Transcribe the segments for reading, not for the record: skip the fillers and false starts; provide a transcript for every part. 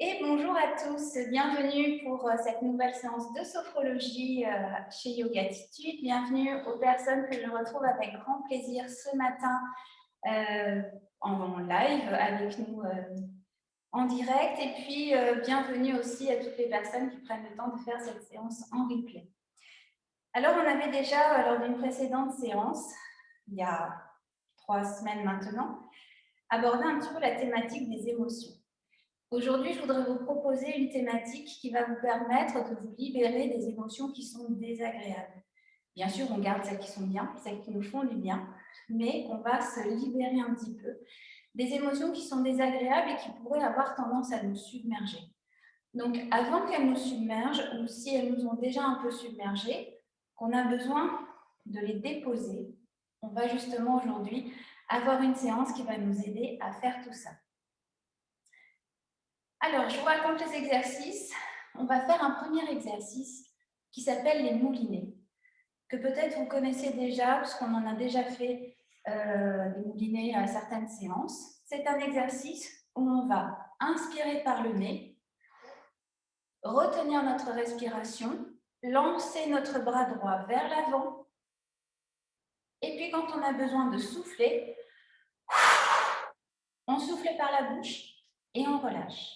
Et bonjour à tous, bienvenue pour cette nouvelle séance de sophrologie chez Yoga Attitude. Bienvenue aux personnes que je retrouve avec grand plaisir ce matin en live avec nous en direct. Et puis bienvenue aussi à toutes les personnes qui prennent le temps de faire cette séance en replay. Alors on avait déjà lors d'une précédente séance, il y a 3 semaines maintenant, abordé un petit peu la thématique des émotions. Aujourd'hui, je voudrais vous proposer une thématique qui va vous permettre de vous libérer des émotions qui sont désagréables. Bien sûr, on garde celles qui sont bien, celles qui nous font du bien, mais on va se libérer un petit peu des émotions qui sont désagréables et qui pourraient avoir tendance à nous submerger. Donc, avant qu'elles nous submergent, ou si elles nous ont déjà un peu submergés, qu'on a besoin de les déposer, on va justement aujourd'hui avoir une séance qui va nous aider à faire tout ça. Alors, je vous raconte les exercices. On va faire un premier exercice qui s'appelle les moulinets, que peut-être vous connaissez déjà, parce qu'on en a déjà fait des moulinets à certaines séances. C'est un exercice où on va inspirer par le nez, retenir notre respiration, lancer notre bras droit vers l'avant, et puis quand on a besoin de souffler, on souffle par la bouche et on relâche.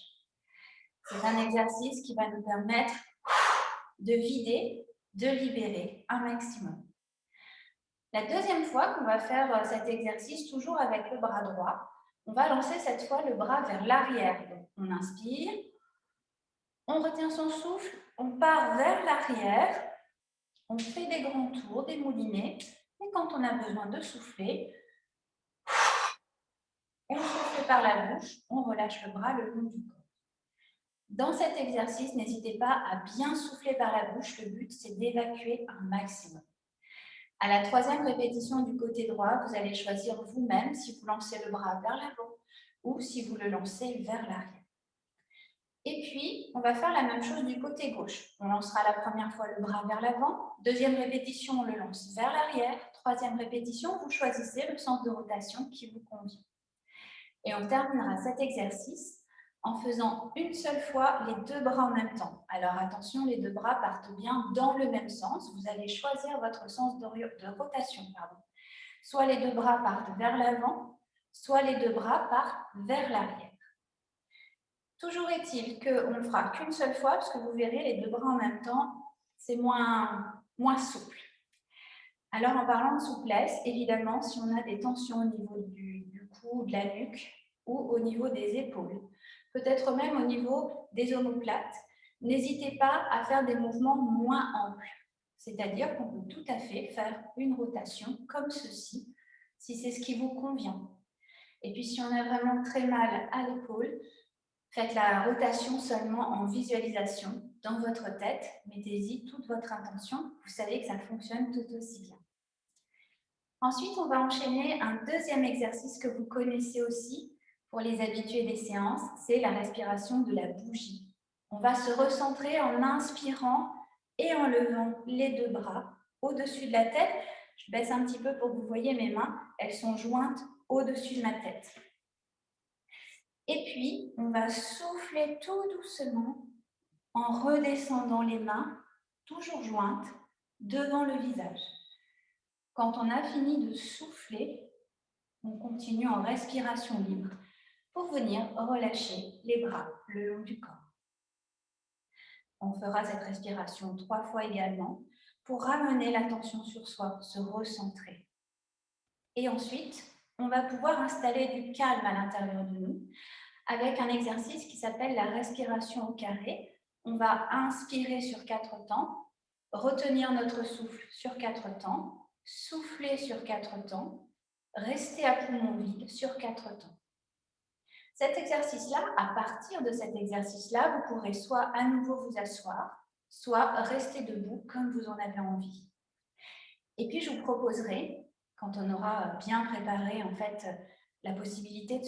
C'est un exercice qui va nous permettre de vider, de libérer un maximum. La deuxième fois qu'on va faire cet exercice, toujours avec le bras droit, on va lancer cette fois le bras vers l'arrière. Donc, on inspire, on retient son souffle, on part vers l'arrière, on fait des grands tours, des moulinets, et quand on a besoin de souffler, on souffle par la bouche, on relâche le bras le long du corps. Dans cet exercice, n'hésitez pas à bien souffler par la bouche. Le but, c'est d'évacuer un maximum. À la troisième répétition du côté droit, vous allez choisir vous-même si vous lancez le bras vers l'avant ou si vous le lancez vers l'arrière. Et puis, on va faire la même chose du côté gauche. On lancera la première fois le bras vers l'avant. Deuxième répétition, on le lance vers l'arrière. Troisième répétition, vous choisissez le sens de rotation qui vous convient. Et on terminera cet exercice en faisant une seule fois les deux bras en même temps. Alors attention, les deux bras partent bien dans le même sens. Vous allez choisir votre sens de rotation. Soit les deux bras partent vers l'avant, soit les deux bras partent vers l'arrière. Toujours est-il qu'on ne le fera qu'une seule fois, parce que vous verrez, les deux bras en même temps, c'est moins souple. Alors, en parlant de souplesse, évidemment, si on a des tensions au niveau du cou, de la nuque ou au niveau des épaules, peut-être même au niveau des omoplates, n'hésitez pas à faire des mouvements moins amples. C'est-à-dire qu'on peut tout à fait faire une rotation comme ceci, si c'est ce qui vous convient. Et puis, si on a vraiment très mal à l'épaule, faites la rotation seulement en visualisation dans votre tête. Mettez-y toute votre intention. Vous savez que ça fonctionne tout aussi bien. Ensuite, on va enchaîner un deuxième exercice que vous connaissez aussi pour les habitués des séances, c'est la respiration de la bougie. On va se recentrer en inspirant et en levant les deux bras au-dessus de la tête. Je baisse un petit peu pour que vous voyez mes mains, elles sont jointes au-dessus de ma tête. Et puis, on va souffler tout doucement en redescendant les mains, toujours jointes, devant le visage. Quand on a fini de souffler, on continue en respiration libre pour venir relâcher les bras le long du corps. On fera cette respiration 3 fois également pour ramener l'attention sur soi, se recentrer. Et ensuite, on va pouvoir installer du calme à l'intérieur de nous avec un exercice qui s'appelle la respiration au carré. On va inspirer sur 4 temps, retenir notre souffle sur 4 temps, souffler sur 4 temps, rester à poumon vide sur 4 temps. Cet exercice-là, à partir de cet exercice-là, vous pourrez soit à nouveau vous asseoir, soit rester debout comme vous en avez envie. Et puis, je vous proposerai, quand on aura bien préparé en fait la possibilité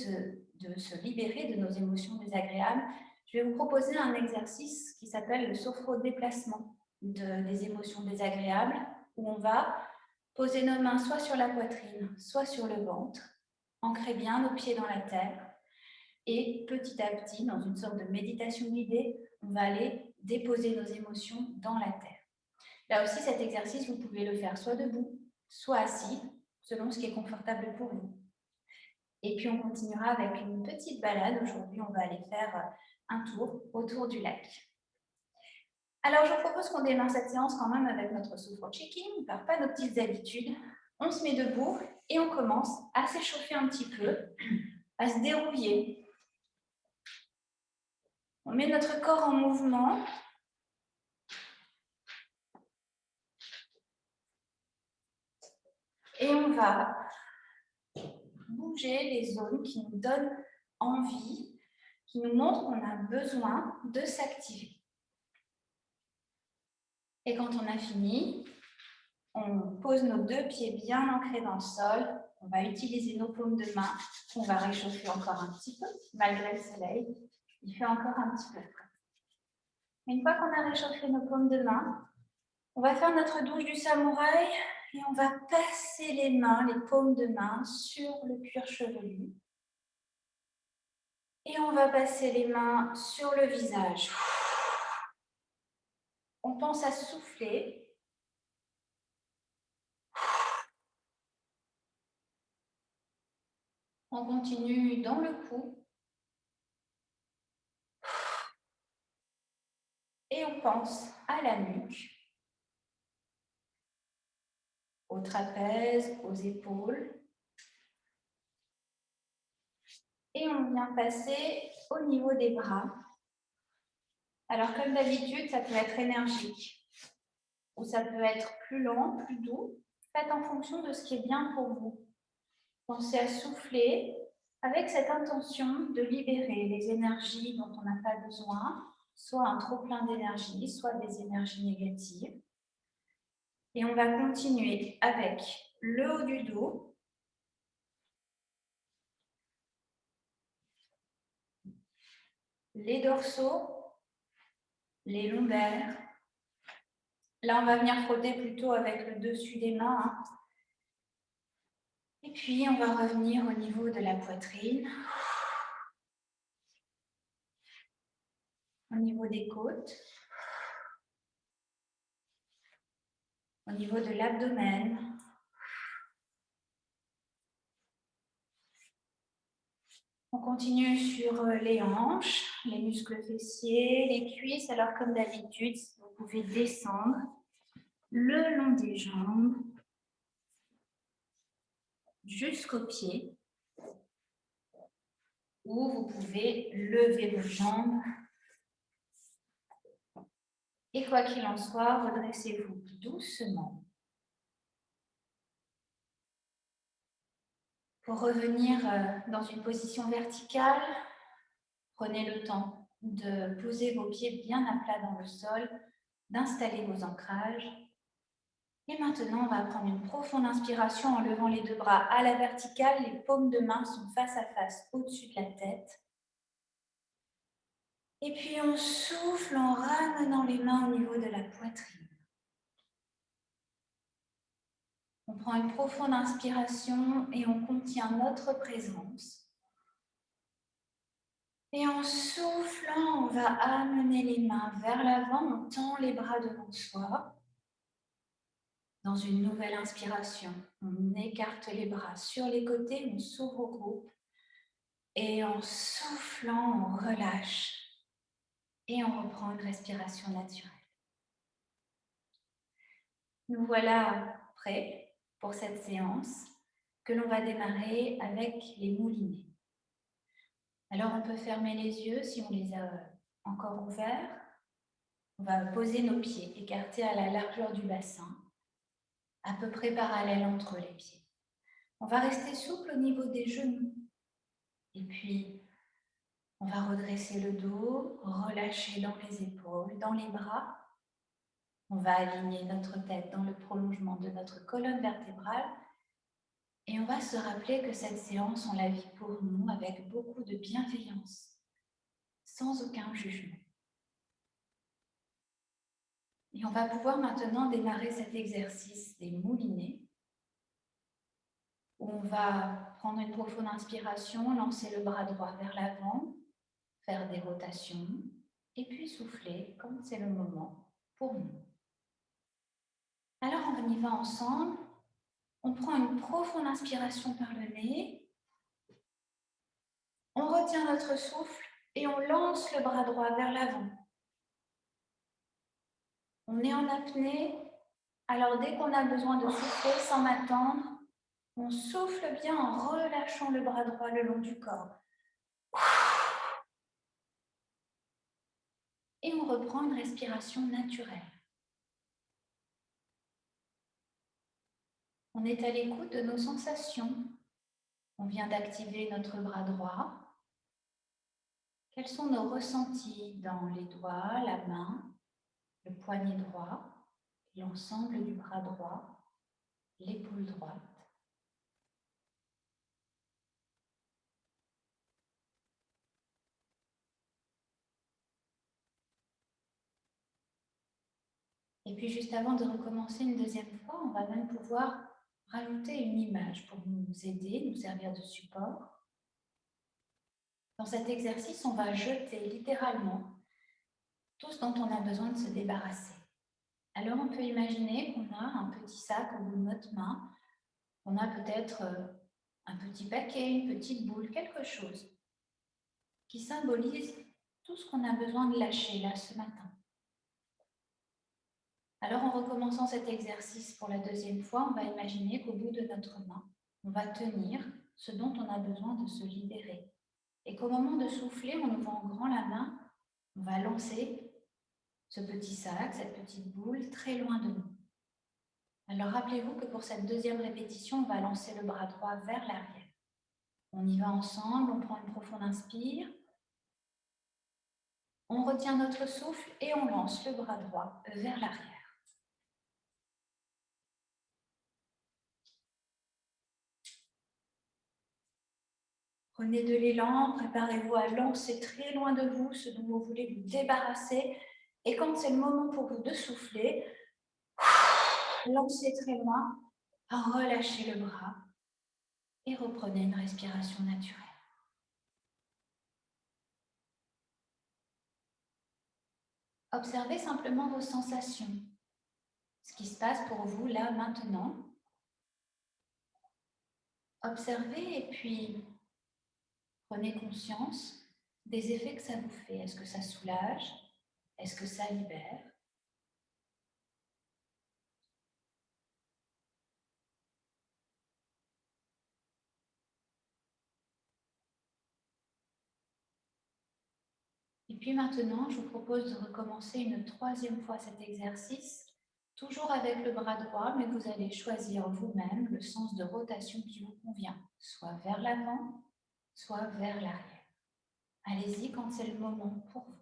de se libérer de nos émotions désagréables, je vais vous proposer un exercice qui s'appelle le sophro-déplacement des émotions désagréables, où on va poser nos mains soit sur la poitrine, soit sur le ventre, ancrer bien nos pieds dans la terre, Et petit à petit, dans une sorte de méditation guidée, on va aller déposer nos émotions dans la terre. Là aussi, cet exercice, vous pouvez le faire soit debout, soit assis, selon ce qui est confortable pour vous. Et puis, on continuera avec une petite balade. Aujourd'hui, on va aller faire un tour autour du lac. Alors, je vous propose qu'on démarre cette séance quand même avec notre sophro-checking. On ne perd pas nos petites habitudes. On se met debout et on commence à s'échauffer un petit peu, à se dérouiller. On met notre corps en mouvement. Et on va bouger les zones qui nous donnent envie, qui nous montrent qu'on a besoin de s'activer. Et quand on a fini, on pose nos deux pieds bien ancrés dans le sol. On va utiliser nos paumes de main qu'on va réchauffer encore un petit peu, malgré le soleil. Il fait encore un petit peu frais. Une fois qu'on a réchauffé nos paumes de main, on va faire notre douche du samouraï et on va passer les mains, les paumes de main sur le cuir chevelu. Et on va passer les mains sur le visage. On pense à souffler. On continue dans le cou. Et on pense à la nuque, au trapèze, aux épaules. Et on vient passer au niveau des bras. Alors, comme d'habitude, ça peut être énergique ou ça peut être plus lent, plus doux. Faites en fonction de ce qui est bien pour vous. Pensez à souffler avec cette intention de libérer les énergies dont on n'a pas besoin, soit un trop-plein d'énergie, soit des énergies négatives. Et on va continuer avec le haut du dos. Les dorsaux, les lombaires. Là, on va venir frotter plutôt avec le dessus des mains. Et puis, on va revenir au niveau de la poitrine, au niveau des côtes, au niveau de l'abdomen. On continue sur les hanches, les muscles fessiers, les cuisses. Alors, comme d'habitude, vous pouvez descendre le long des jambes jusqu'aux pieds. Ou vous pouvez lever vos jambes. Et quoi qu'il en soit, redressez-vous doucement. Pour revenir dans une position verticale, prenez le temps de poser vos pieds bien à plat dans le sol, d'installer vos ancrages. Et maintenant, on va prendre une profonde inspiration en levant les deux bras à la verticale. Les paumes de main sont face à face au-dessus de la tête. Et puis, on souffle en ramenant les mains au niveau de la poitrine. On prend une profonde inspiration et on contient notre présence. Et en soufflant, on va amener les mains vers l'avant, on tend les bras devant soi. Dans une nouvelle inspiration, on écarte les bras sur les côtés, on s'ouvre au groupe. Et en soufflant, on relâche. Et on reprend une respiration naturelle. Nous voilà prêts pour cette séance que l'on va démarrer avec les moulinets. Alors, on peut fermer les yeux si on les a encore ouverts. On va poser nos pieds écartés à la largeur du bassin, à peu près parallèles entre les pieds. On va rester souple au niveau des genoux. Et puis, on va redresser le dos, relâcher dans les épaules, dans les bras. On va aligner notre tête dans le prolongement de notre colonne vertébrale. Et on va se rappeler que cette séance, on la vit pour nous avec beaucoup de bienveillance, sans aucun jugement. Et on va pouvoir maintenant démarrer cet exercice des moulinets. où on va prendre une profonde inspiration, lancer le bras droit vers l'avant, faire des rotations et puis souffler quand c'est le moment pour nous. Alors on y va ensemble. On prend une profonde inspiration par le nez. On retient notre souffle et on lance le bras droit vers l'avant. On est en apnée. Alors dès qu'on a besoin de souffler sans m'attendre, on souffle bien en relâchant le bras droit le long du corps. Et on reprend une respiration naturelle. On est à l'écoute de nos sensations. On vient d'activer notre bras droit. Quels sont nos ressentis dans les doigts, la main, le poignet droit, l'ensemble du bras droit, l'épaule droite? Et puis juste avant de recommencer une deuxième fois, on va même pouvoir rajouter une image pour nous aider, nous servir de support. Dans cet exercice, on va jeter littéralement tout ce dont on a besoin de se débarrasser. Alors on peut imaginer qu'on a un petit sac au bout de notre main, on a peut-être un petit paquet, une petite boule, quelque chose qui symbolise tout ce qu'on a besoin de lâcher là ce matin. Alors, en recommençant cet exercice pour la deuxième fois, on va imaginer qu'au bout de notre main, on va tenir ce dont on a besoin de se libérer. Et qu'au moment de souffler, en ouvrant grand la main, on va lancer ce petit sac, cette petite boule, très loin de nous. Alors, rappelez-vous que pour cette deuxième répétition, on va lancer le bras droit vers l'arrière. On y va ensemble, on prend une profonde inspire. On retient notre souffle et on lance le bras droit vers l'arrière. Prenez de l'élan, préparez-vous à lancer très loin de vous ce dont vous voulez vous débarrasser. Et quand c'est le moment pour vous de souffler, lancez très loin, relâchez le bras et reprenez une respiration naturelle. Observez simplement vos sensations, ce qui se passe pour vous là maintenant. Observez et puis prenez conscience des effets que ça vous fait. Est-ce que ça soulage? Est-ce que ça libère? Et puis maintenant, je vous propose de recommencer une troisième fois cet exercice, toujours avec le bras droit, mais vous allez choisir vous-même le sens de rotation qui vous convient, soit vers l'avant, soit vers l'arrière. Allez-y quand c'est le moment pour vous.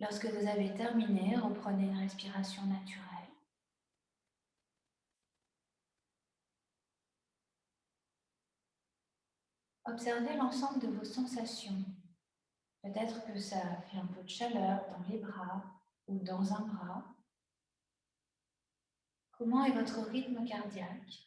Lorsque vous avez terminé, reprenez une respiration naturelle. Observez l'ensemble de vos sensations. Peut-être que ça fait un peu de chaleur dans les bras ou dans un bras. Comment est votre rythme cardiaque?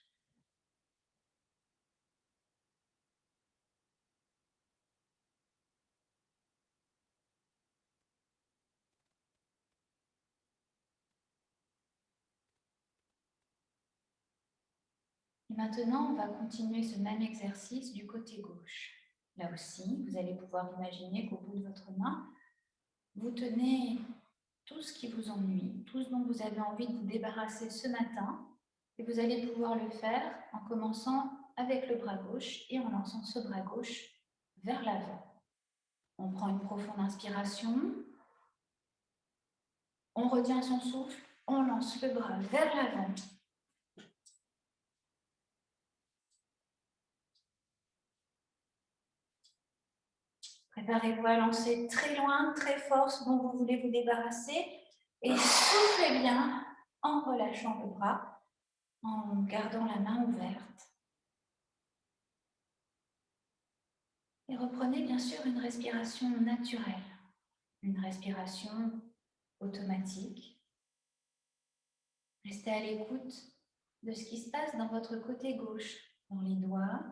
Et maintenant, on va continuer ce même exercice du côté gauche. Là aussi, vous allez pouvoir imaginer qu'au bout de votre main, vous tenez tout ce qui vous ennuie, tout ce dont vous avez envie de vous débarrasser ce matin. Et vous allez pouvoir le faire en commençant avec le bras gauche et en lançant ce bras gauche vers l'avant. On prend une profonde inspiration. On retient son souffle. On lance le bras vers l'avant. Préparez-vous à lancer très loin, très fort ce dont vous voulez vous débarrasser et soufflez bien en relâchant le bras en gardant la main ouverte. Et reprenez bien sûr une respiration naturelle, une respiration automatique. Restez à l'écoute de ce qui se passe dans votre côté gauche, dans les doigts,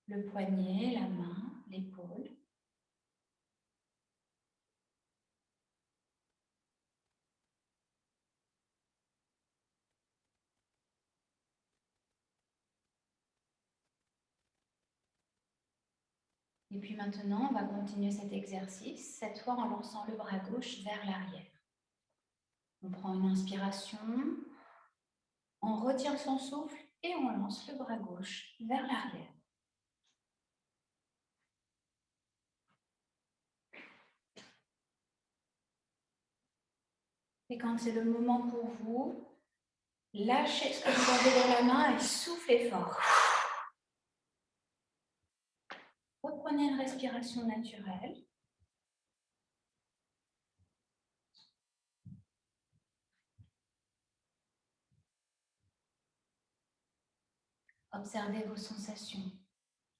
le poignet, la main, l'épaule. Et puis maintenant, on va continuer cet exercice, cette fois en lançant le bras gauche vers l'arrière. On prend une inspiration, on retient son souffle et on lance le bras gauche vers l'arrière. Et quand c'est le moment pour vous, lâchez ce que vous avez dans la main et soufflez fort. Reprenez une respiration naturelle. Observez vos sensations.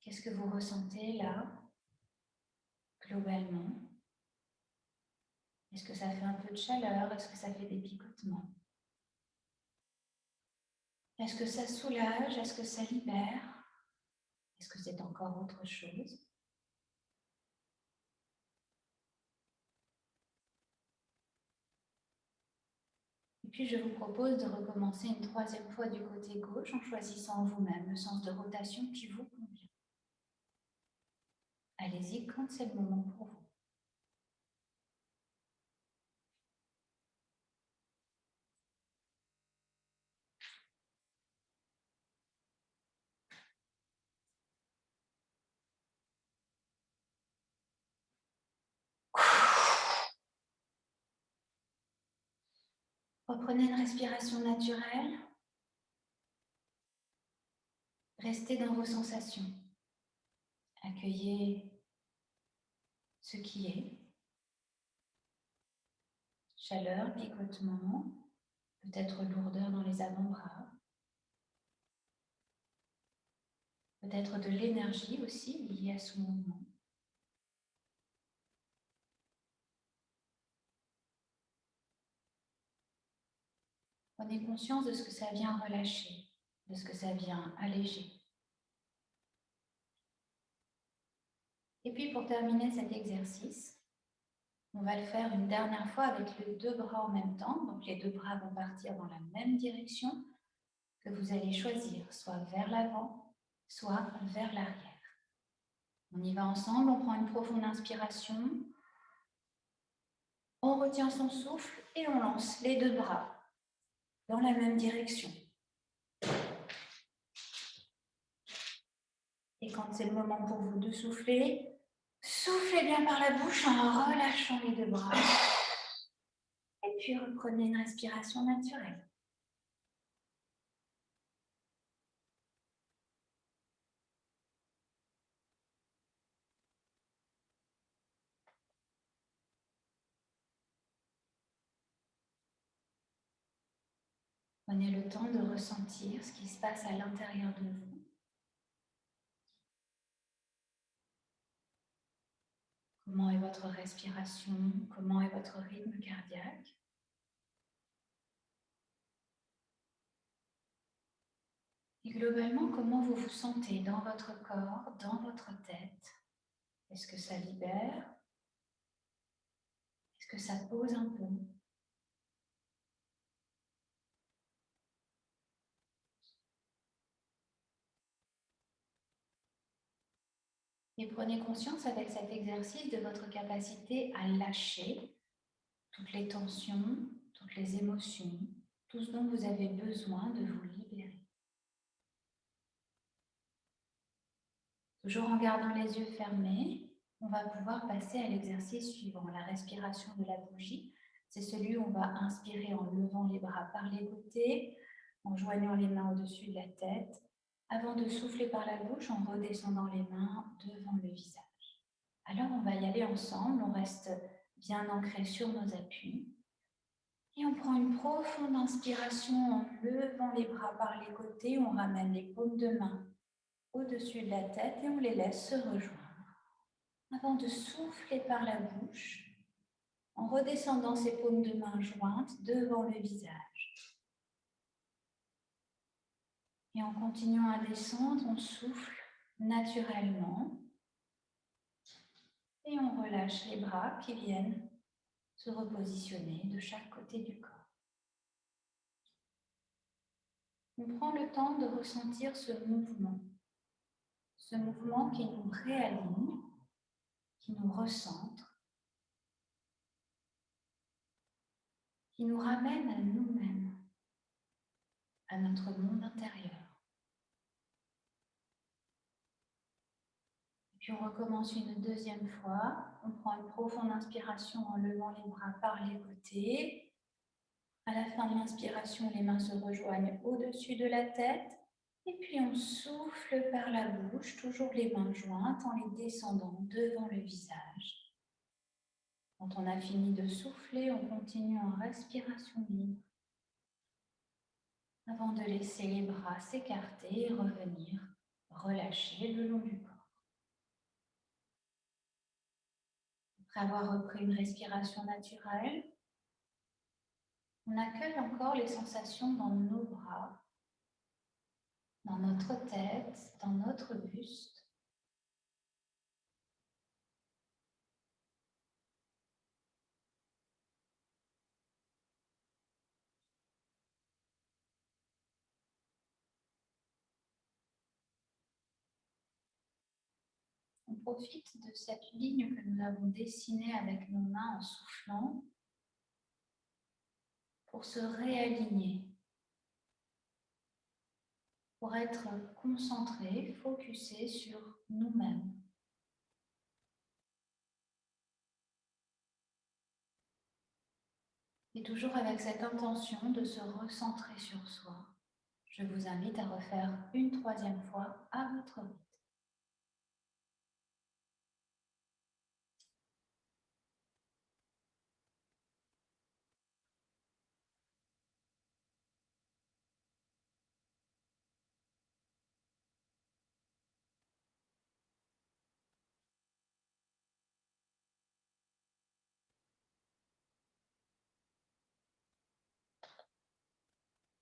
Qu'est-ce que vous ressentez là, globalement? Est-ce que ça fait un peu de chaleur? Est-ce que ça fait des picotements? Est-ce que ça soulage? Est-ce que ça libère? Est-ce que c'est encore autre chose? Et puis, je vous propose de recommencer une troisième fois du côté gauche en choisissant vous-même le sens de rotation qui vous convient. Allez-y quand c'est le moment pour vous. Reprenez une respiration naturelle. Restez dans vos sensations. Accueillez ce qui est. Chaleur, picotement, peut-être lourdeur dans les avant-bras. Peut-être de l'énergie aussi liée à ce mouvement. Prenez conscience de ce que ça vient relâcher, de ce que ça vient alléger. Et puis pour terminer cet exercice, on va le faire une dernière fois avec les deux bras en même temps. Donc les deux bras vont partir dans la même direction que vous allez choisir, soit vers l'avant, soit vers l'arrière. On y va ensemble, on prend une profonde inspiration, on retient son souffle et on lance les deux bras dans la même direction. Et quand c'est le moment pour vous de souffler, soufflez bien par la bouche en relâchant les deux bras. Et puis reprenez une respiration naturelle. Prenez le temps de ressentir ce qui se passe à l'intérieur de vous. Comment est votre respiration? Comment est votre rythme cardiaque? Et globalement, comment vous vous sentez dans votre corps, dans votre tête? Est-ce que ça libère? Est-ce que ça pose un peu? Et prenez conscience avec cet exercice de votre capacité à lâcher toutes les tensions, toutes les émotions, tout ce dont vous avez besoin de vous libérer. Toujours en gardant les yeux fermés, on va pouvoir passer à l'exercice suivant, la respiration de la bougie. C'est celui où on va inspirer en levant les bras par les côtés, en joignant les mains au-dessus de la tête, avant de souffler par la bouche en redescendant les mains devant le visage. Alors on va y aller ensemble, on reste bien ancré sur nos appuis. Et on prend une profonde inspiration en levant les bras par les côtés. On ramène les paumes de main au-dessus de la tête et on les laisse se rejoindre. Avant de souffler par la bouche, en redescendant ses paumes de main jointes devant le visage. Et en continuant à descendre, on souffle naturellement et on relâche les bras qui viennent se repositionner de chaque côté du corps. On prend le temps de ressentir ce mouvement qui nous réaligne, qui nous recentre, qui nous ramène à nous-mêmes, à notre monde intérieur. Puis on recommence une deuxième fois. On prend une profonde inspiration en levant les bras par les côtés. À la fin de l'inspiration, les mains se rejoignent au-dessus de la tête. Et puis on souffle par la bouche, toujours les mains jointes en les descendant devant le visage. Quand on a fini de souffler, on continue en respiration libre avant de laisser les bras s'écarter et revenir relâcher le long du corps. Après avoir repris une respiration naturelle, on accueille encore les sensations dans nos bras, dans notre tête, dans notre buste. On profite de cette ligne que nous avons dessinée avec nos mains en soufflant pour se réaligner, pour être concentré, focusé sur nous-mêmes. Et toujours avec cette intention de se recentrer sur soi, je vous invite à refaire une troisième fois à votre rythme.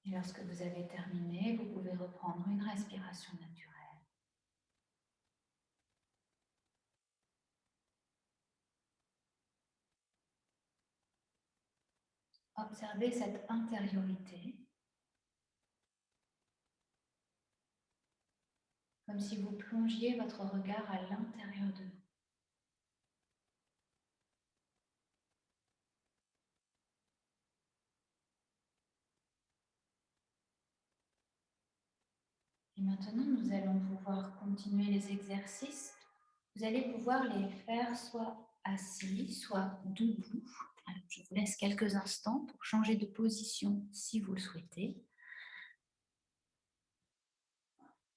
Et lorsque vous avez terminé, vous pouvez reprendre une respiration naturelle. Observez cette intériorité, comme si vous plongiez votre regard à l'intérieur de vous. Et maintenant, nous allons pouvoir continuer les exercices. Vous allez pouvoir les faire soit assis, soit debout. Alors, je vous laisse quelques instants pour changer de position si vous le souhaitez.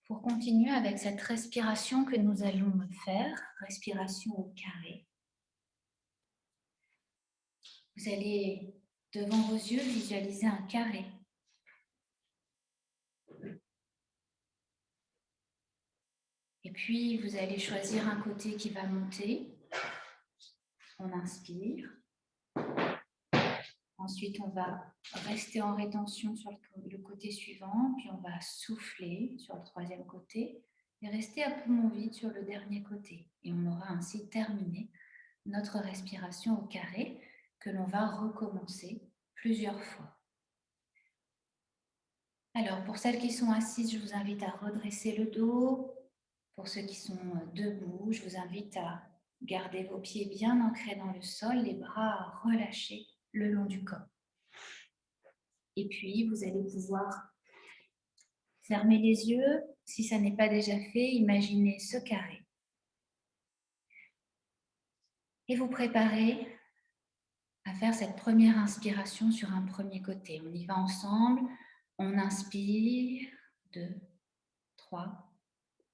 Pour continuer avec cette respiration que nous allons faire, respiration au carré. Vous allez, devant vos yeux, visualiser un carré. Et puis, vous allez choisir un côté qui va monter. On inspire. Ensuite, on va rester en rétention sur le côté suivant, puis on va souffler sur le troisième côté et rester à poumon vide sur le dernier côté. Et on aura ainsi terminé notre respiration au carré que l'on va recommencer plusieurs fois. Alors, pour celles qui sont assises, je vous invite à redresser le dos. Pour ceux qui sont debout, je vous invite à garder vos pieds bien ancrés dans le sol, les bras relâchés le long du corps. Et puis, vous allez pouvoir fermer les yeux. Si ça n'est pas déjà fait, imaginez ce carré. Et vous préparez à faire cette première inspiration sur un premier côté. On y va ensemble. On inspire. 2, 3,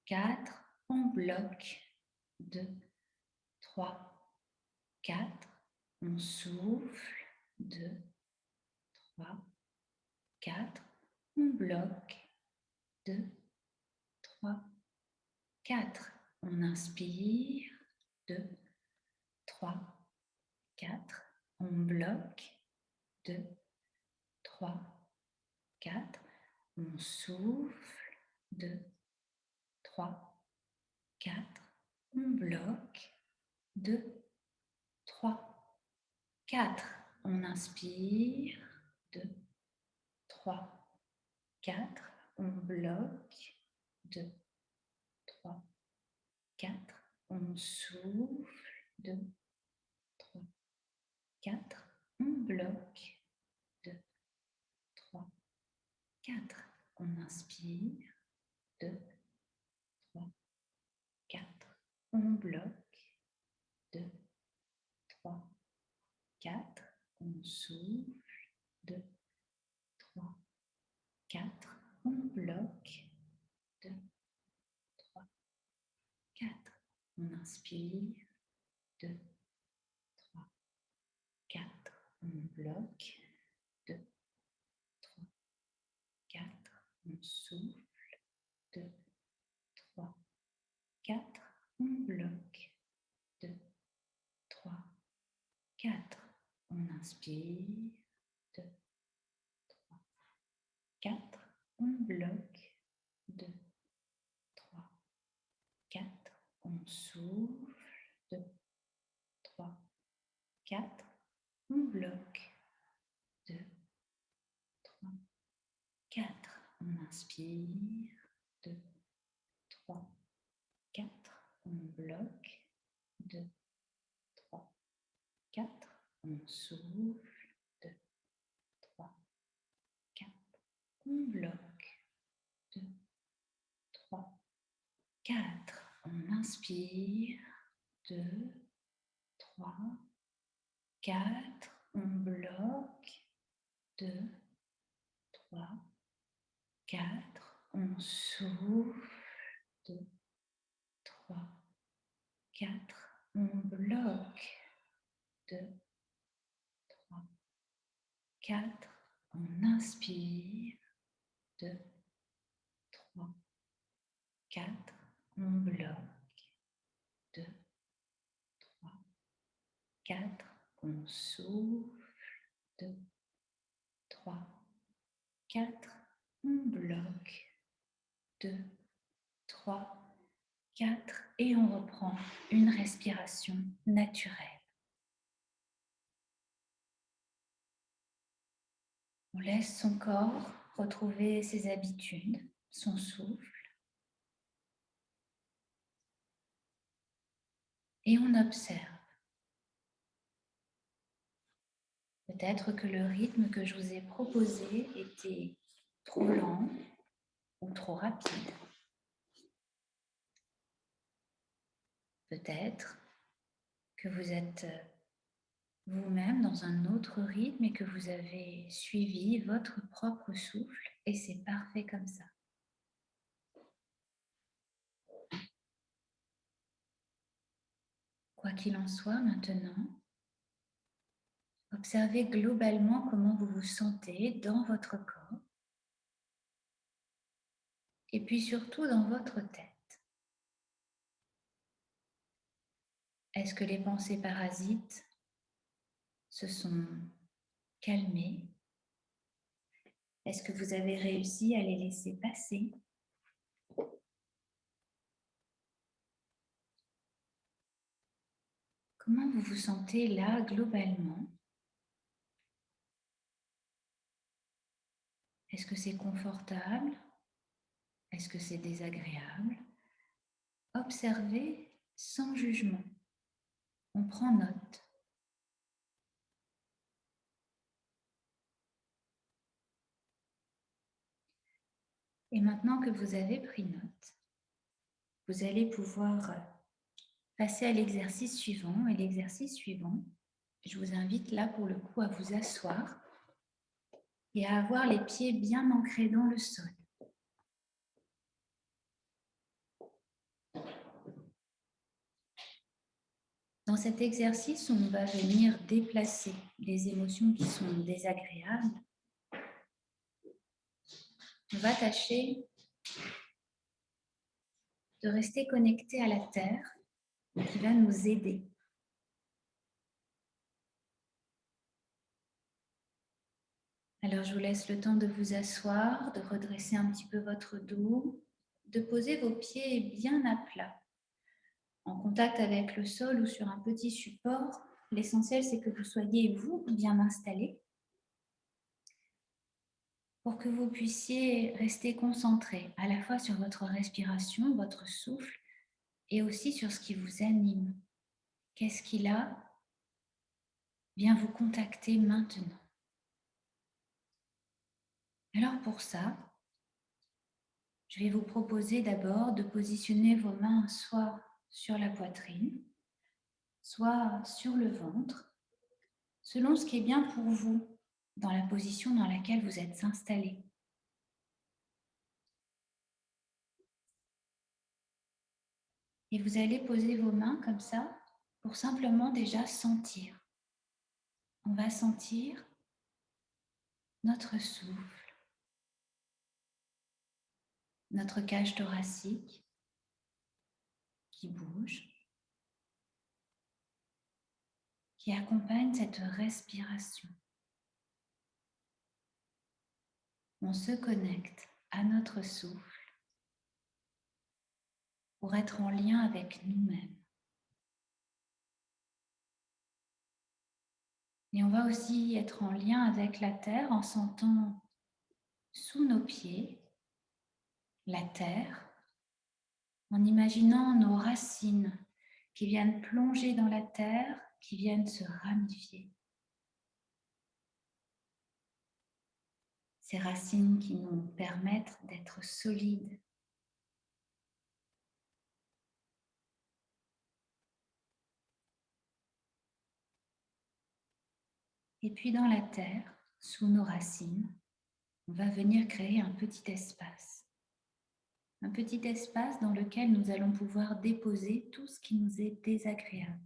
4. On bloque. 2, 3, 4. On souffle. 2, 3, 4. On bloque. 2, 3, 4. On inspire. 2, 3, 4. On bloque. 2, 3, 4. On souffle. 2, 3, 4. On bloque. 2, 3, 4. On inspire. 2, 3, 4. On bloque. 2, 3, 4. On souffle. 2, 3, 4. On bloque. 2, 3, 4. On inspire. 2, 3, 4. On bloque. 2, 3, 4. On souffle. 2, 3, 4. On bloque. 2, 3, 4. On inspire. 2, 3, 4. On bloque. 2, 3, 4. On souffle. 2, 3, 4. On bloque. 2, 3, 4. On inspire. 2, 3, 4. On bloque. 2, 3, 4. On souffle. 2, 3, 4. On bloque. 2, 3, 4. On inspire. 2, 3, 4. On bloque. 2, 3, 4. On souffle. 2, 3, 4. On bloque. 2, 3, 4. On inspire. 2, 3, 4. On bloque. 2, 3, 4. On souffle. 2, 3, 4. On bloque. 2, 3, 4. On inspire. 2, 3, 4. On bloque. 2, 3, 4. On souffle. 2, 3, 4. On bloque. 2, 3, 4. Et on reprend une respiration naturelle. On laisse son corps retrouver ses habitudes, son souffle. Et on observe. Peut-être que le rythme que je vous ai proposé était trop lent ou trop rapide. Peut-être que vous êtes vous-même dans un autre rythme et que vous avez suivi votre propre souffle et c'est parfait comme ça. Quoi qu'il en soit, maintenant, observez globalement comment vous vous sentez dans votre corps et puis surtout dans votre tête. Est-ce que les pensées parasites se sont calmées? Est-ce que vous avez réussi à les laisser passer? Comment vous vous sentez là globalement? Est-ce que c'est confortable? Est-ce que c'est désagréable? Observez sans jugement. On prend note. Et maintenant que vous avez pris note, vous allez pouvoir passer à l'exercice suivant. Et l'exercice suivant, je vous invite là pour le coup à vous asseoir et à avoir les pieds bien ancrés dans le sol. Dans cet exercice, on va venir déplacer les émotions qui sont désagréables On va tâcher de rester connecté à la terre qui va nous aider. Alors, je vous laisse le temps de vous asseoir, de redresser un petit peu votre dos, de poser vos pieds bien à plat, en contact avec le sol ou sur un petit support. L'essentiel, c'est que vous soyez, vous, bien installé pour que vous puissiez rester concentré à la fois sur votre respiration, votre souffle, et aussi sur ce qui vous anime. Qu'est-ce qui, là, vient vous contacter maintenant? Alors pour ça, je vais vous proposer d'abord de positionner vos mains soit sur la poitrine, soit sur le ventre, selon ce qui est bien pour vous dans la position dans laquelle vous êtes installé. Et vous allez poser vos mains comme ça pour simplement déjà sentir. On va sentir notre souffle, notre cage thoracique qui bouge, qui accompagne cette respiration. On se connecte à notre souffle pour être en lien avec nous-mêmes. Et on va aussi être en lien avec la terre en sentant sous nos pieds la terre, en imaginant nos racines qui viennent plonger dans la terre, qui viennent se ramifier. Ces racines qui nous permettent d'être solides. Et puis dans la terre, sous nos racines, on va venir créer un petit espace. Un petit espace dans lequel nous allons pouvoir déposer tout ce qui nous est désagréable.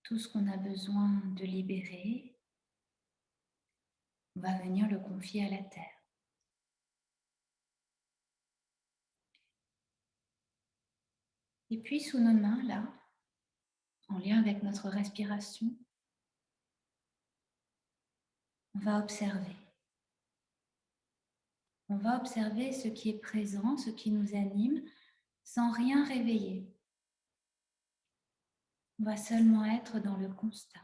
Tout ce qu'on a besoin de libérer, on va venir le confier à la terre. Et puis sous nos mains, là, en lien avec notre respiration, on va observer. On va observer ce qui est présent, ce qui nous anime, sans rien réveiller. On va seulement être dans le constat.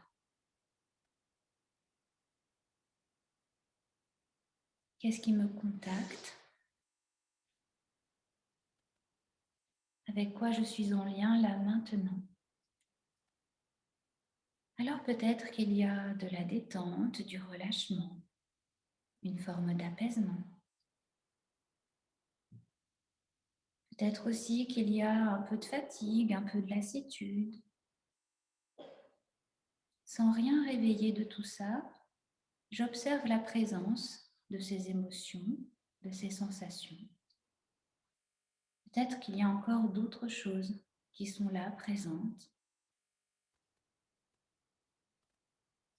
Qu'est-ce qui me contacte? Avec quoi je suis en lien là maintenant? Alors peut-être qu'il y a de la détente, du relâchement, une forme d'apaisement. Peut-être aussi qu'il y a un peu de fatigue, un peu de lassitude. Sans rien réveiller de tout ça, j'observe la présence de ces émotions, de ces sensations. Peut-être qu'il y a encore d'autres choses qui sont là, présentes.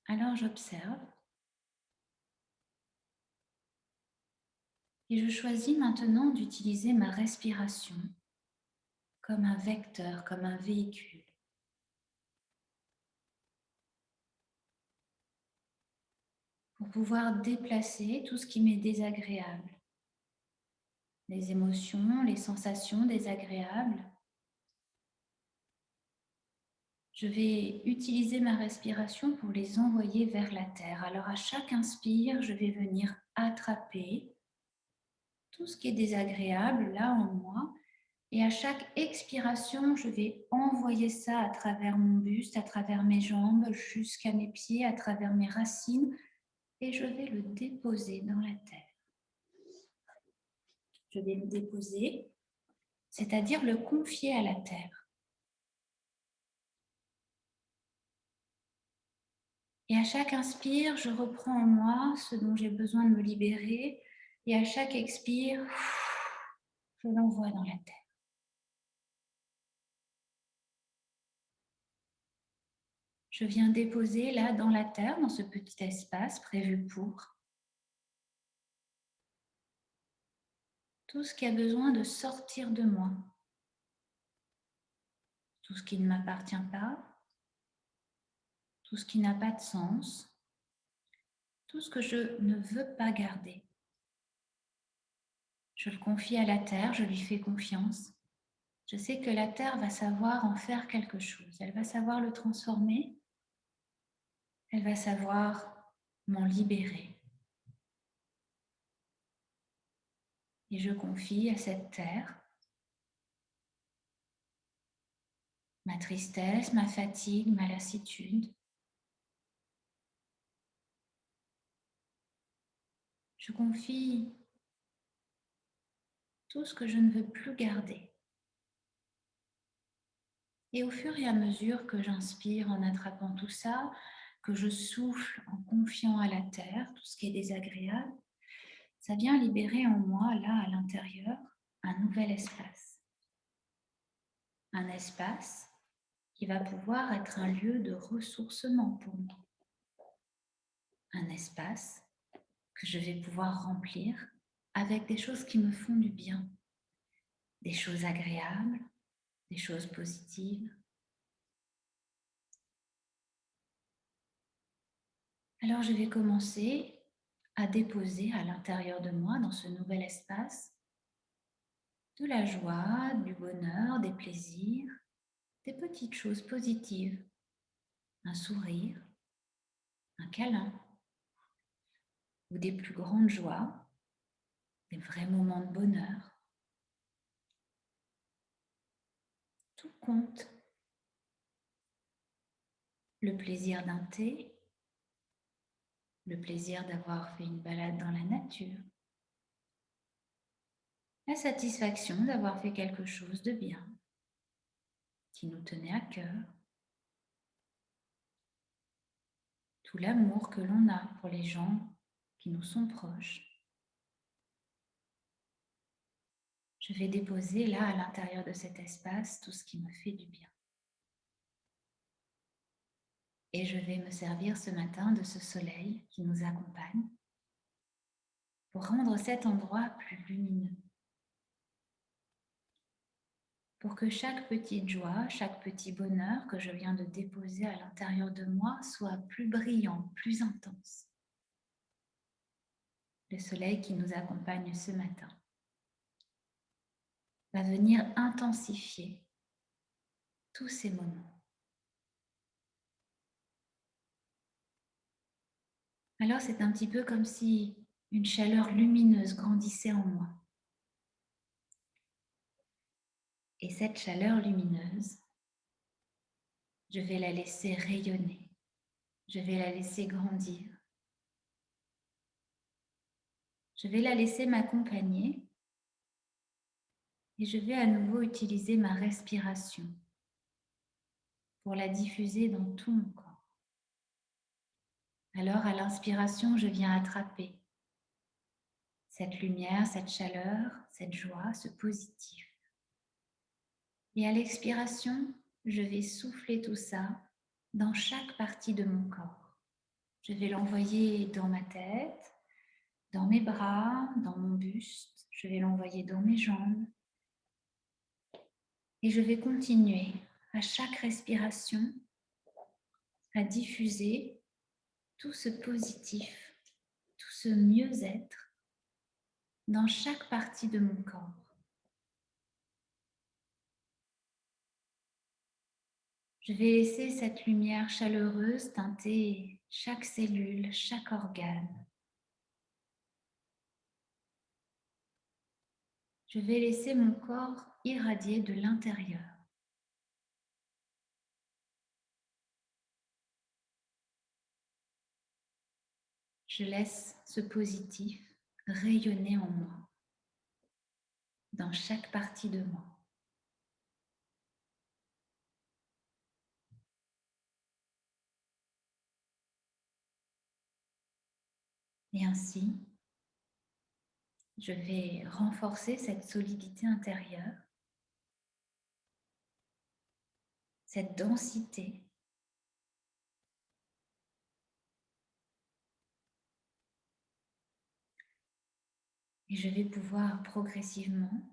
Alors j'observe et je choisis maintenant d'utiliser ma respiration comme un vecteur, comme un véhicule. Pour pouvoir déplacer tout ce qui m'est désagréable. Les émotions, les sensations désagréables. Je vais utiliser ma respiration pour les envoyer vers la terre. Alors à chaque inspire, je vais venir attraper tout ce qui est désagréable là en moi. Et à chaque expiration, je vais envoyer ça à travers mon buste, à travers mes jambes, jusqu'à mes pieds, à travers mes racines. Et je vais le déposer dans la terre. Je vais le déposer, c'est-à-dire le confier à la terre. Et à chaque inspire, je reprends en moi ce dont j'ai besoin de me libérer. Et à chaque expire, je l'envoie dans la terre. Je viens déposer là dans la terre, dans ce petit espace prévu pour. tout ce qui a besoin de sortir de moi, tout ce qui ne m'appartient pas, tout ce qui n'a pas de sens, tout ce que je ne veux pas garder. Je le confie à la terre, je lui fais confiance. Je sais que la terre va savoir en faire quelque chose. Elle va savoir le transformer. Elle va savoir m'en libérer. Et je confie à cette terre ma tristesse, ma fatigue, ma lassitude. Je confie tout ce que je ne veux plus garder. Et au fur et à mesure que j'inspire en attrapant tout ça, que je souffle en confiant à la terre tout ce qui est désagréable, ça vient libérer en moi, là, à l'intérieur, un nouvel espace. Un espace qui va pouvoir être un lieu de ressourcement pour moi. Un espace que je vais pouvoir remplir avec des choses qui me font du bien, des choses agréables, des choses positives. Alors je vais commencer à déposer à l'intérieur de moi, dans ce nouvel espace, de la joie, du bonheur, des plaisirs, des petites choses positives, un sourire, un câlin, ou des plus grandes joies, des vrais moments de bonheur. Tout compte. Le plaisir d'un thé, le plaisir d'avoir fait une balade dans la nature, la satisfaction d'avoir fait quelque chose de bien qui nous tenait à cœur, tout l'amour que l'on a pour les gens qui nous sont proches. Je vais déposer là à l'intérieur de cet espace tout ce qui me fait du bien. Et je vais me servir ce matin de ce soleil qui nous accompagne pour rendre cet endroit plus lumineux. Pour que chaque petite joie, chaque petit bonheur que je viens de déposer à l'intérieur de moi soit plus brillant, plus intense. Le soleil qui nous accompagne ce matin va venir intensifier tous ces moments. Alors c'est un petit peu comme si une chaleur lumineuse grandissait en moi. Et cette chaleur lumineuse, je vais la laisser rayonner, je vais la laisser grandir. Je vais la laisser m'accompagner et je vais à nouveau utiliser ma respiration pour la diffuser dans tout mon corps. Alors à l'inspiration, je viens attraper cette lumière, cette chaleur, cette joie, ce positif. Et à l'expiration, je vais souffler tout ça dans chaque partie de mon corps. Je vais l'envoyer dans ma tête, dans mes bras, dans mon buste. Je vais l'envoyer dans mes jambes. Et je vais continuer à chaque respiration à diffuser tout ce positif, tout ce mieux-être dans chaque partie de mon corps. Je vais laisser cette lumière chaleureuse teinter chaque cellule, chaque organe. Je vais laisser mon corps irradier de l'intérieur. Je laisse ce positif rayonner en moi, dans chaque partie de moi. Et ainsi, je vais renforcer cette solidité intérieure, cette densité. Et je vais pouvoir progressivement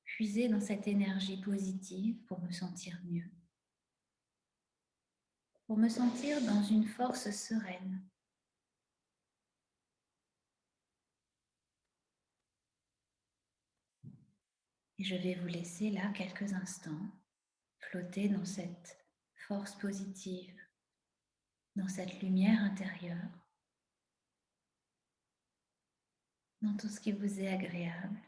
puiser dans cette énergie positive pour me sentir mieux, pour me sentir dans une force sereine. Et je vais vous laisser là quelques instants flotter dans cette force positive, dans cette lumière intérieure, dans tout ce qui vous est agréable,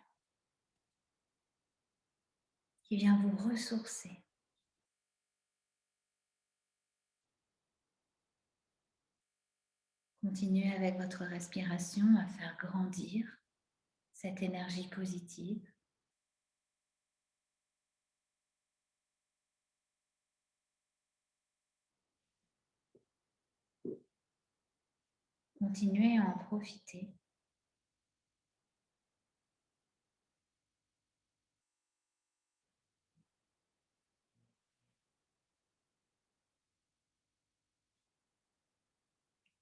qui vient vous ressourcer. Continuez avec votre respiration à faire grandir cette énergie positive. Continuez à en profiter.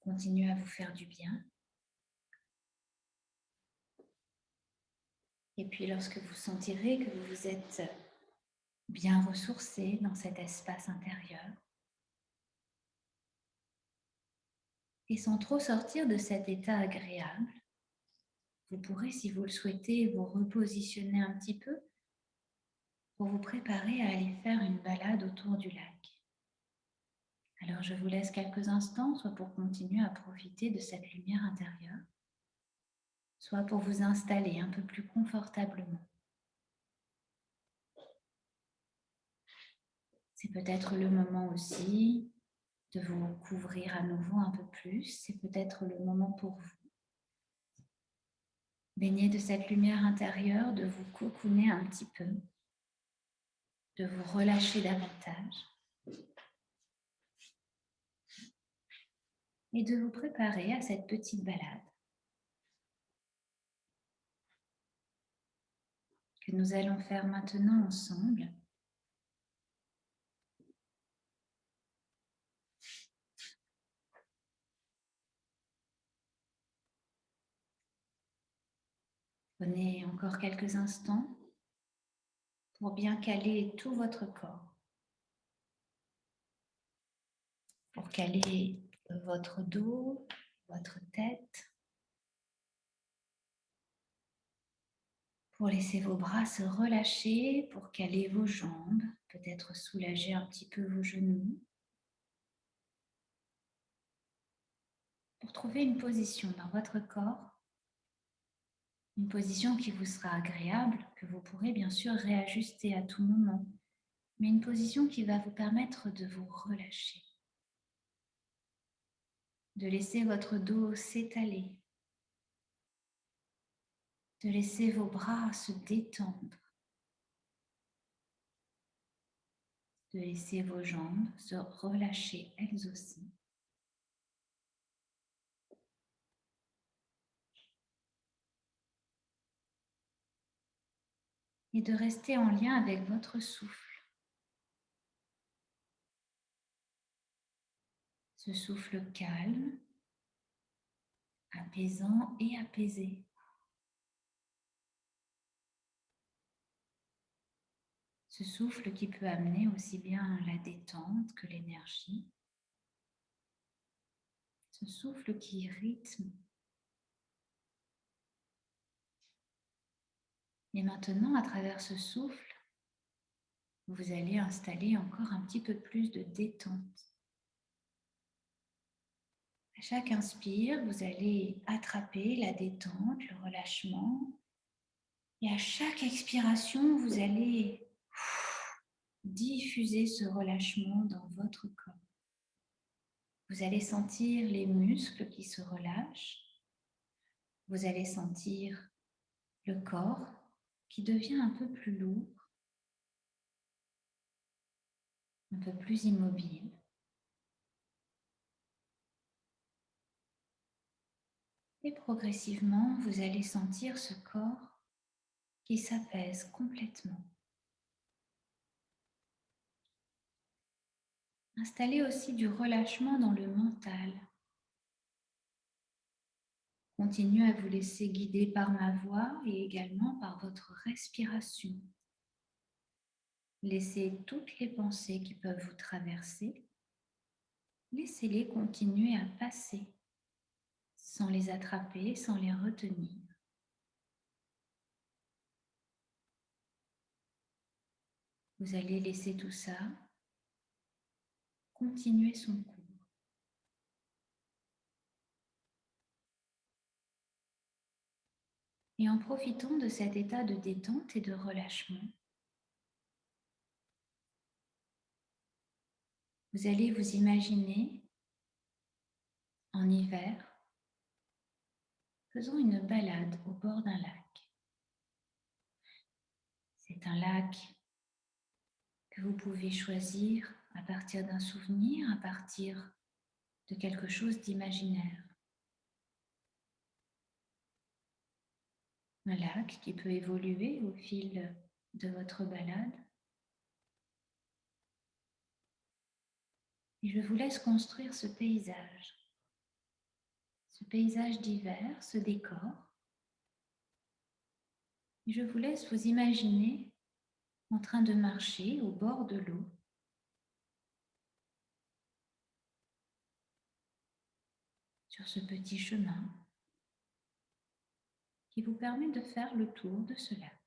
Continuez à vous faire du bien. Et puis lorsque vous sentirez que vous vous êtes bien ressourcé dans cet espace intérieur, et sans trop sortir de cet état agréable, vous pourrez, si vous le souhaitez, vous repositionner un petit peu pour vous préparer à aller faire une balade autour du lac. Alors je vous laisse quelques instants, soit pour continuer à profiter de cette lumière intérieure, soit pour vous installer un peu plus confortablement. C'est peut-être le moment aussi de vous couvrir à nouveau un peu plus. C'est peut-être le moment pour vous, baigner de cette lumière intérieure, de vous cocooner un petit peu, de vous relâcher davantage et de vous préparer à cette petite balade que nous allons faire maintenant ensemble. Prenez encore quelques instants pour bien caler tout votre corps, pour caler votre dos, votre tête, pour laisser vos bras se relâcher, pour caler vos jambes, peut-être soulager un petit peu vos genoux, pour trouver une position dans votre corps, une position qui vous sera agréable, que vous pourrez bien sûr réajuster à tout moment, mais une position qui va vous permettre de vous relâcher, de laisser votre dos s'étaler, de laisser vos bras se détendre, de laisser vos jambes se relâcher elles aussi. Et de rester en lien avec votre souffle. Ce souffle calme, apaisant et apaisé. Ce souffle qui peut amener aussi bien la détente que l'énergie. Ce souffle qui rythme. Et maintenant, à travers ce souffle, vous allez installer encore un petit peu plus de détente. À chaque inspire, vous allez attraper la détente, le relâchement. Et à chaque expiration, vous allez diffuser ce relâchement dans votre corps. Vous allez sentir les muscles qui se relâchent. Vous allez sentir le corps qui devient un peu plus lourd, un peu plus immobile. Et progressivement, vous allez sentir ce corps qui s'apaise complètement. Installez aussi du relâchement dans le mental. continuez à vous laisser guider par ma voix et également par votre respiration. Laissez toutes les pensées qui peuvent vous traverser, laissez-les continuer à passer sans les attraper, sans les retenir. Vous allez laisser tout ça continuer son cours. Et en profitant de cet état de détente et de relâchement, vous allez vous imaginer en hiver faisant une balade au bord d'un lac. C'est un lac que vous pouvez choisir à partir d'un souvenir, à partir de quelque chose d'imaginaire. Un lac qui peut évoluer au fil de votre balade. Et je vous laisse construire ce paysage d'hiver, ce décor. Et je vous laisse vous imaginer en train de marcher au bord de l'eau. Sur ce petit chemin qui vous permet de faire le tour de ce lac.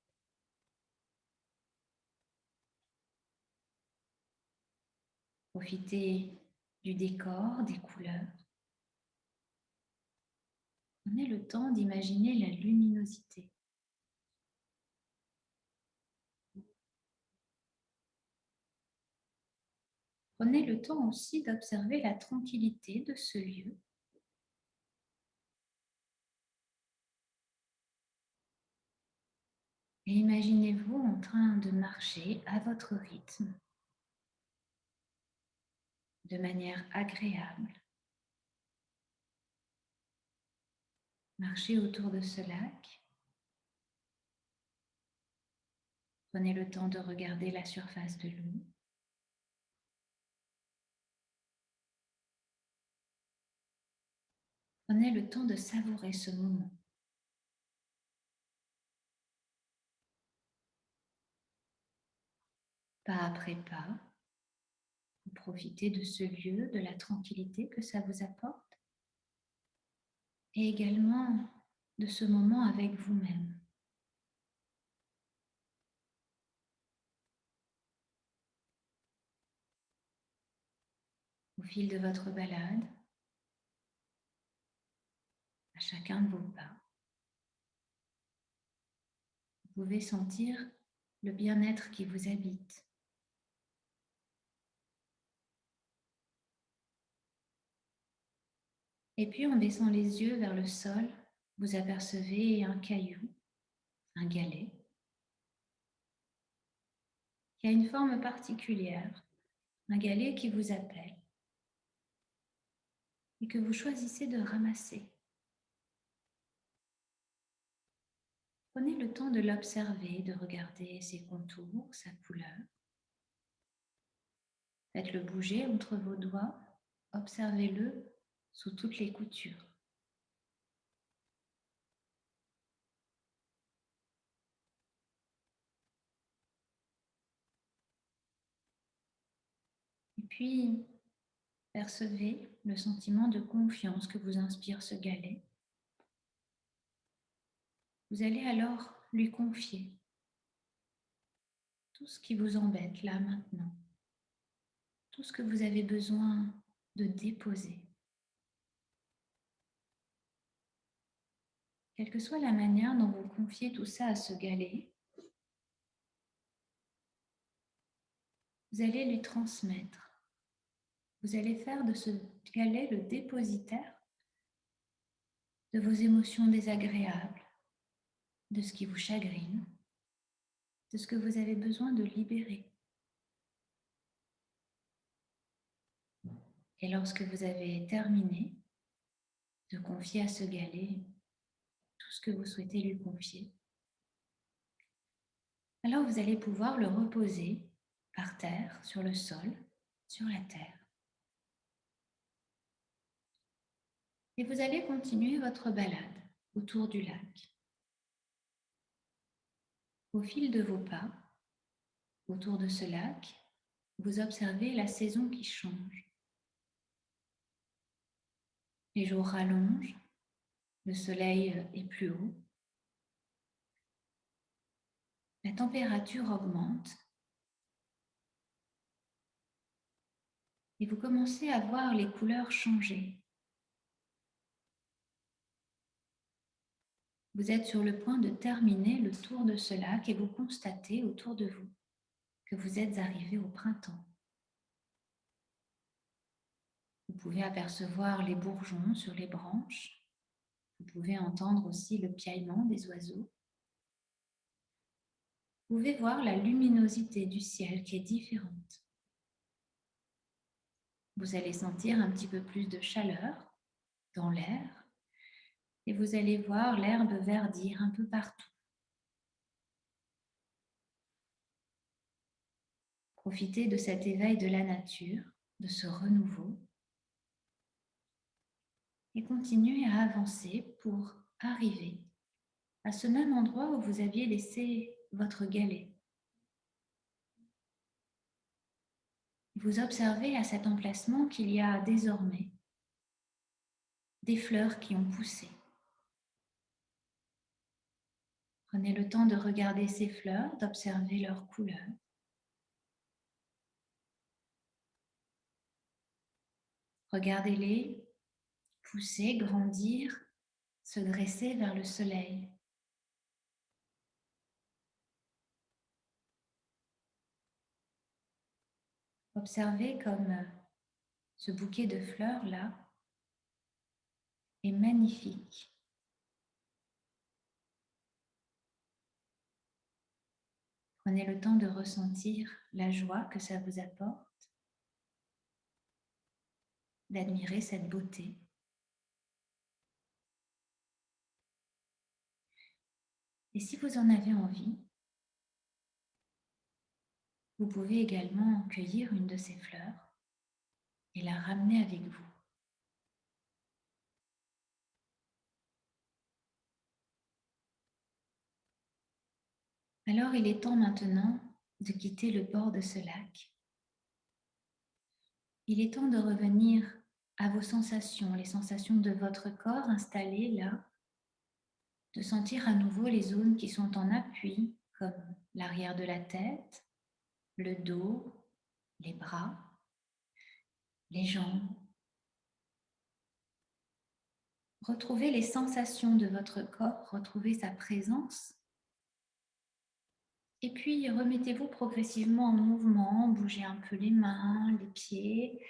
Profitez du décor, des couleurs. Prenez le temps d'imaginer la luminosité. Prenez le temps aussi d'observer la tranquillité de ce lieu. Et imaginez-vous en train de marcher à votre rythme, de manière agréable. Marchez autour de ce lac. Prenez le temps de regarder la surface de l'eau. Prenez le temps de savourer ce moment. Pas après pas, vous profitez de ce lieu, de la tranquillité que ça vous apporte et également de ce moment avec vous-même. Au fil de votre balade, à chacun de vos pas, vous pouvez sentir le bien-être qui vous habite. Et puis en baissant les yeux vers le sol, vous apercevez un caillou, un galet, qui a une forme particulière, un galet qui vous appelle et que vous choisissez de ramasser. Prenez le temps de l'observer, de regarder ses contours, sa couleur. Faites-le bouger entre vos doigts, observez-le sous toutes les coutures. Et puis, percevez le sentiment de confiance que vous inspire ce galet. Vous allez alors lui confier tout ce qui vous embête là maintenant, tout ce que vous avez besoin de déposer. Quelle que soit la manière dont vous confiez tout ça à ce galet, vous allez lui transmettre. Vous allez faire de ce galet le dépositaire de vos émotions désagréables, de ce qui vous chagrine, de ce que vous avez besoin de libérer. Et lorsque vous avez terminé de confier à ce galet tout ce que vous souhaitez lui confier, alors vous allez pouvoir le reposer par terre, sur le sol, sur la terre. Et vous allez continuer votre balade. autour du lac. Au fil de vos pas, autour de ce lac, vous observez la saison qui change. Les jours rallongent, le soleil est plus haut, la température augmente et vous commencez à voir les couleurs changer. Vous êtes sur le point de terminer le tour de ce lac et vous constatez autour de vous que vous êtes arrivé au printemps. Vous pouvez apercevoir les bourgeons sur les branches. Vous pouvez entendre aussi le piaillement des oiseaux. Vous pouvez voir la luminosité du ciel qui est différente. Vous allez sentir un petit peu plus de chaleur dans l'air et vous allez voir l'herbe verdir un peu partout. Profitez de cet éveil de la nature, de ce renouveau et continuez à avancer pour arriver à ce même endroit où vous aviez laissé votre galet. Vous observez à cet emplacement qu'il y a désormais des fleurs qui ont poussé. Prenez le temps de regarder ces fleurs, d'observer leurs couleurs. Regardez-les pousser, grandir, se dresser vers le soleil. Observez comme ce bouquet de fleurs-là est magnifique. Prenez le temps de ressentir la joie que ça vous apporte, d'admirer cette beauté. Et si vous en avez envie, vous pouvez également cueillir une de ces fleurs et la ramener avec vous. Alors il est temps maintenant de quitter le bord de ce lac. Il est temps de revenir à vos sensations, les sensations de votre corps installées là, de sentir à nouveau les zones qui sont en appui, comme l'arrière de la tête, le dos, les bras, les jambes. Retrouvez les sensations de votre corps, retrouvez sa présence. Et puis remettez-vous progressivement en mouvement, bougez un peu les mains, les pieds.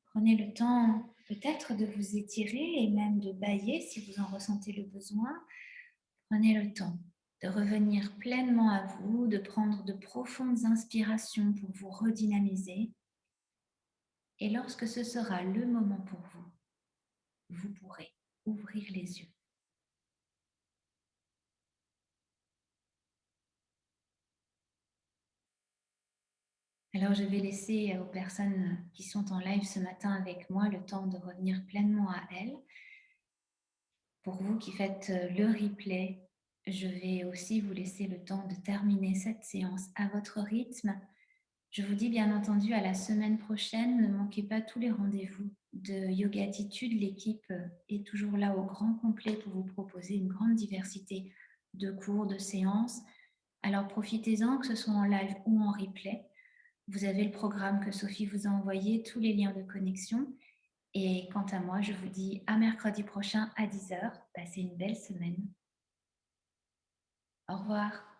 Prenez le temps peut-être de vous étirer et même de bâiller si vous en ressentez le besoin. Prenez le temps de revenir pleinement à vous, de prendre de profondes inspirations pour vous redynamiser. Et lorsque ce sera le moment pour vous, vous pourrez ouvrir les yeux. Alors je vais laisser aux personnes qui sont en live ce matin avec moi le temps de revenir pleinement à elles. Pour vous qui faites le replay, je vais aussi vous laisser le temps de terminer cette séance à votre rythme. Je vous dis bien entendu à la semaine prochaine. Ne manquez pas tous les rendez-vous de Yoga Attitude. L'équipe est toujours là au grand complet pour vous proposer une grande diversité de cours, de séances. Alors profitez-en, que ce soit en live ou en replay. Vous avez le programme que Sophie vous a envoyé, tous les liens de connexion. Et quant à moi, je vous dis à mercredi prochain à 10h. Passez une belle semaine. Au revoir.